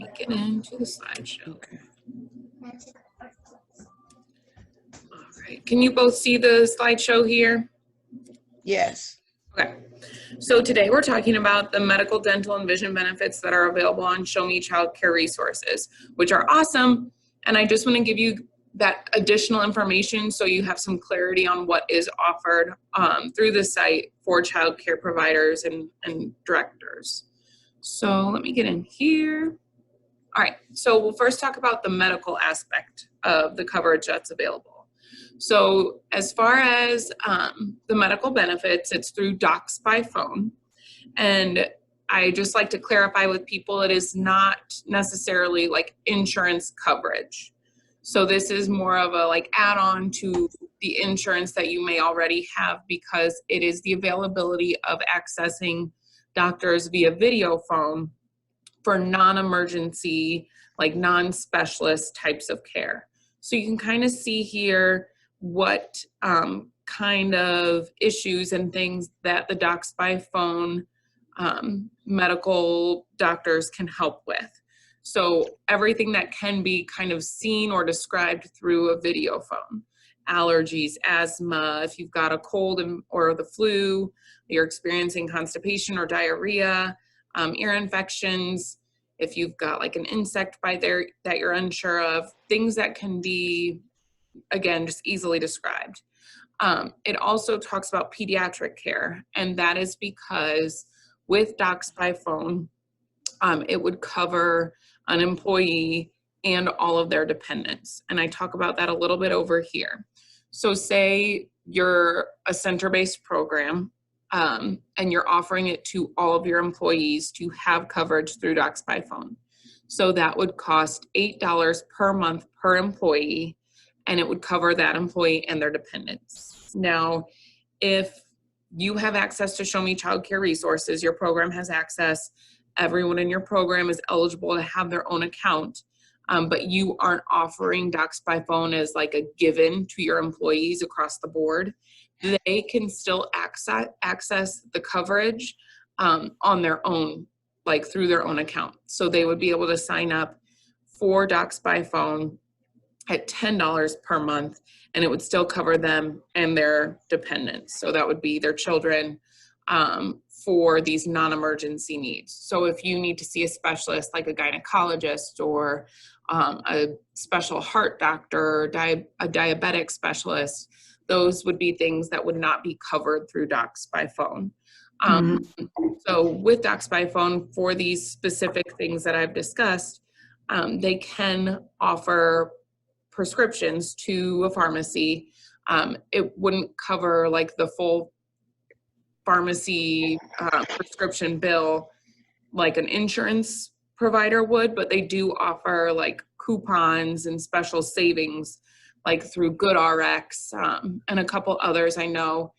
me get into the slideshow. Okay. All right. Can you both see the slideshow here? Yes. Okay. So today we're talking about the medical, dental, and vision benefits that are available on Show Me Child Care resources, which are awesome. And I just want to give you that additional information so you have some clarity on what is offered through the site for child care providers and directors. So let me get in here. All right, so we'll first talk about the medical aspect of the coverage that's available. So as far as the medical benefits, it's through Docs by Phone. And I just like to clarify with people, it is not necessarily like insurance coverage. So this is more of a like add-on to the insurance that you may already have, because it is the availability of accessing doctors via video phone for non-emergency, like non-specialist types of care. So you can kind of see here what kind of issues and things that the Docs by Phone medical doctors can help with. So everything that can be kind of seen or described through a video phone. Allergies, asthma, if you've got a cold or the flu, you're experiencing constipation or diarrhea, ear infections, if you've got like an insect bite there that you're unsure of, things that can be, again, just easily described. It also talks about pediatric care, and that is because with Docs by Phone, it would cover an employee and all of their dependents. And I talk about that a little bit over here. So say you're a center-based program and you're offering it to all of your employees to have coverage through Docs by Phone. So that would cost $8 per month per employee, and it would cover that employee and their dependents. Now, if you have access to Show Me Child Care resources, your program has access, everyone in your program is eligible to have their own account, but you aren't offering Docs by Phone as like a given to your employees across the board, they can still access the coverage on their own, like through their own account. So they would be able to sign up for Docs by Phone at $10 per month, and it would still cover them and their dependents. So that would be their children for these non-emergency needs. So if you need to see a specialist like a gynecologist or a special heart doctor or a diabetic specialist, those would be things that would not be covered through Docs by Phone. So with Docs by Phone, for these specific things that I've discussed, they can offer prescriptions to a pharmacy. It wouldn't cover like the full pharmacy prescription bill like an insurance provider would, but they do offer like coupons and special savings like through GoodRx and a couple others I know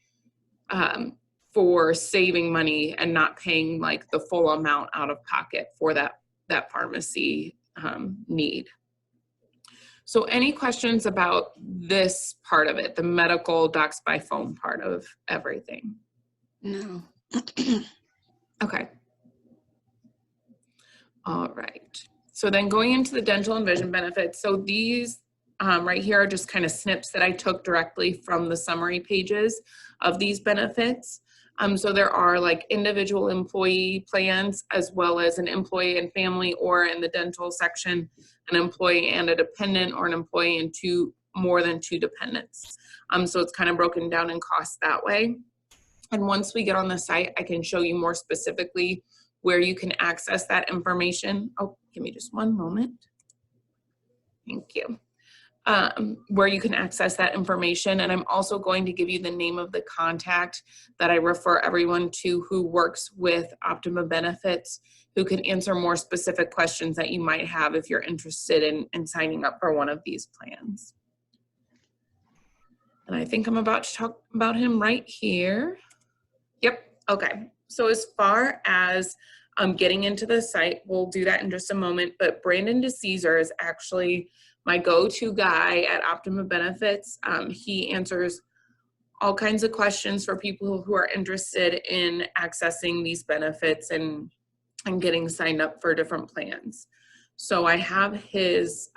for saving money and not paying like the full amount out of pocket for that pharmacy need. So any questions about this part of it, the medical Docs by Phone part of everything? No. Okay. All right. So then going into the dental and vision benefits. So these right here are just kind of snips that I took directly from the summary pages of these benefits. So there are like individual employee plans as well as an employee and family, or in the dental section, an employee and a dependent, or an employee and more than two dependents. So it's kind of broken down in cost that way. And once we get on the site, I can show you more specifically where you can access that information. Oh, give me just one moment. Thank you. Where you can access that information. And I'm also going to give you the name of the contact that I refer everyone to who works with Optima Benefits, who can answer more specific questions that you might have if you're interested in signing up for one of these plans. And I think I'm about to talk about him right here. Yep, okay. So as far as getting into the site, we'll do that in just a moment, but Brandon DeCesar is actually my go-to guy at Optima Benefits. He answers all kinds of questions for people who are interested in accessing these benefits and getting signed up for different plans. So I have his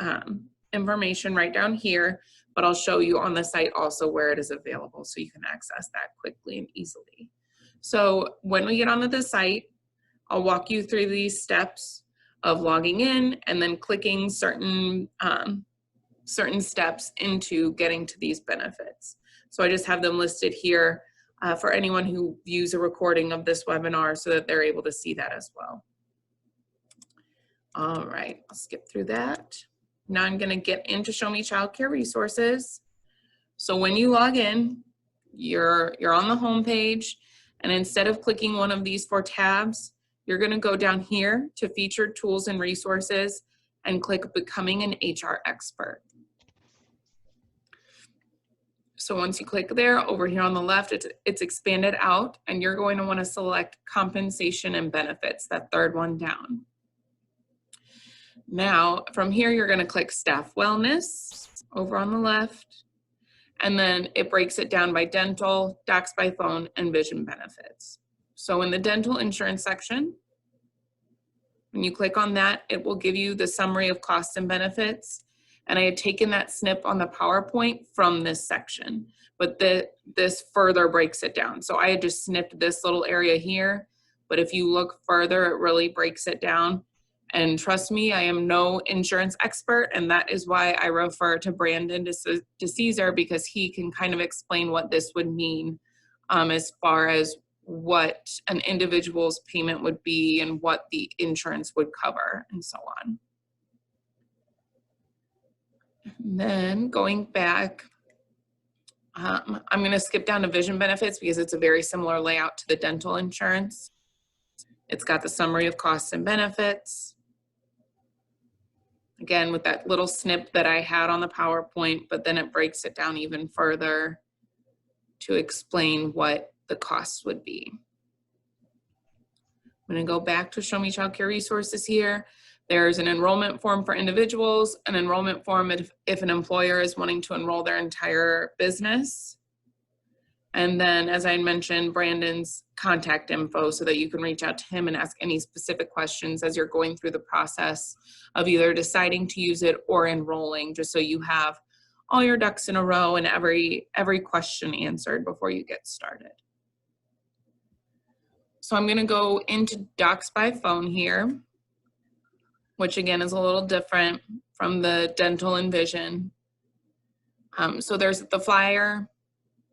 information right down here, but I'll show you on the site also where it is available so you can access that quickly and easily. So when we get onto the site, I'll walk you through these steps of logging in and then clicking certain steps into getting to these benefits. So I just have them listed here for anyone who views a recording of this webinar so that they're able to see that as well. All right, I'll skip through that. Now I'm gonna get into Show Me Childcare Resources. So when you log in, you're on the home page, and instead of clicking one of these 4 tabs, you're gonna go down here to Featured Tools and Resources and click Becoming an HR Expert. So once you click there, over here on the left, it's expanded out, and you're going to want to select Compensation and Benefits, that third one down. Now, from here, you're going to click Staff Wellness over on the left, and then it breaks it down by dental, docs by phone, and vision benefits. So in the dental insurance section, when you click on that, it will give you the summary of costs and benefits. And I had taken that snip on the PowerPoint from this section, but this further breaks it down. So I had just snipped this little area here, but if you look further, it really breaks it down. And trust me, I am no insurance expert, and that is why I refer to Brandon DeCesar, because he can kind of explain what this would mean as far as what an individual's payment would be and what the insurance would cover and so on. And then going back, I'm going to skip down to vision benefits because it's a very similar layout to the dental insurance. It's got the summary of costs and benefits. Again, with that little snip that I had on the PowerPoint, but then it breaks it down even further to explain what the costs would be. I'm going to go back to Show Me Childcare Resources here. There's an enrollment form for individuals, an enrollment form if an employer is wanting to enroll their entire business. And then, as I mentioned, Brandon's contact info so that you can reach out to him and ask any specific questions as you're going through the process of either deciding to use it or enrolling, just so you have all your ducks in a row and every question answered before you get started. So I'm going to go into Docs by Phone here, which again is a little different from the dental and vision. So there's the flyer,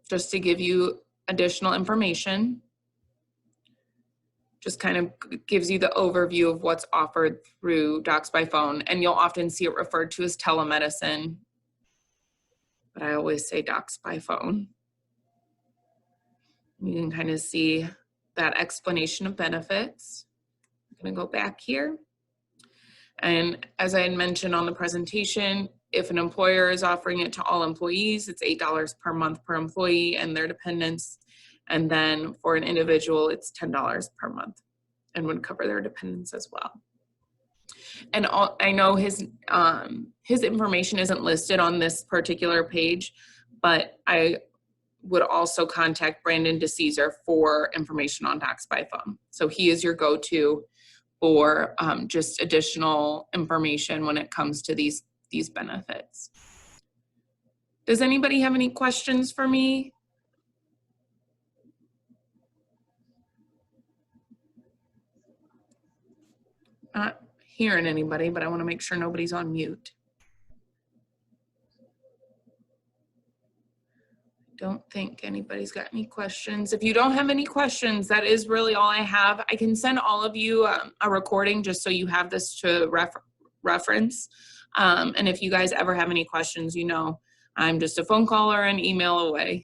just to give you additional information. Just kind of gives you the overview of what's offered through Docs by Phone, and you'll often see it referred to as telemedicine, but I always say Docs by Phone. You can kind of see that explanation of benefits. I'm gonna go back here. And as I had mentioned on the presentation, if an employer is offering it to all employees, it's $8 per month per employee and their dependents. And then for an individual, it's $10 per month and would cover their dependents as well. And I know his information isn't listed on this particular page, but I would also contact Brandon DeCesar for information on Docs by Phone. So he is your go-to for just additional information when it comes to these benefits. Does anybody have any questions for me? Not hearing anybody, but I want to make sure nobody's on mute. Don't think anybody's got any questions. If you don't have any questions, that is really all I have. I can send all of you a recording just so you have this to reference. And if you guys ever have any questions, you know, I'm just a phone call or an email away.